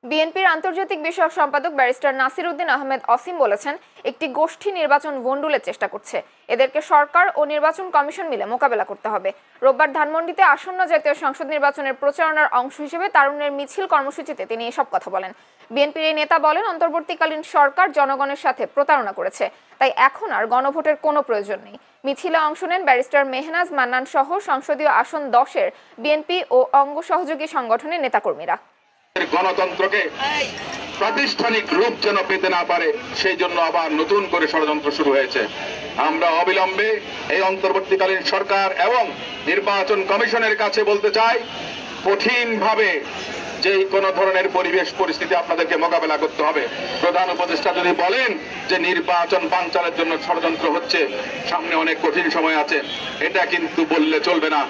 বিএনপির আন্তর্জাতিক বিষয়ক সম্পাদক ব্যারিস্টার নাসির উদ্দিন আহমেদ অসীম বলেছেন, একটি গোষ্ঠী নির্বাচন ভণ্ডুলের চেষ্টা করছে। এদেরকে সরকার ও নির্বাচন কমিশন মিলে মোকাবেলা করতে হবে। রোববার ধানমন্ডিতে আসন্ন জাতীয় সংসদ নির্বাচনের প্রচারণার অংশ হিসেবে তারুণ্যের মিছিল কর্মসূচিতে তিনি এসব কথা বলেন। বিএনপির এই নেতা বলেন, অন্তর্বর্তীকালীন সরকার জনগণের সাথে প্রতারণা করেছে, তাই এখন আর গণভোটের কোনো প্রয়োজন নেই। মিছিলে অংশ নেন ব্যারিস্টার মেহনাজ মান্নান সহ সংসদীয় আসন 10-এর বিএনপি ও অঙ্গ সহযোগী সংগঠনের নেতাকর্মীরা। গণতন্ত্রকে প্রাতিষ্ঠানিক রূপ যেন পেতে না পারে, সেই জন্য আবার নতুন করে ষড়যন্ত্র শুরু হয়েছে। আমরা অবিলম্বে এই অন্তর্বর্তীকালীন সরকার এবং নির্বাচন কমিশনের কাছে বলতে চাই, কঠিনভাবে যে কোনো ধরনের পরিবেশ পরিস্থিতি আপনাদেরকে মোকাবেলা করতে হবে। প্রধান উপদেষ্টা যদি বলেন যে নির্বাচন বানচালের জন্য ষড়যন্ত্র হচ্ছে, সামনে অনেক কঠিন সময় আছে, এটা কিন্তু বললে চলবে না।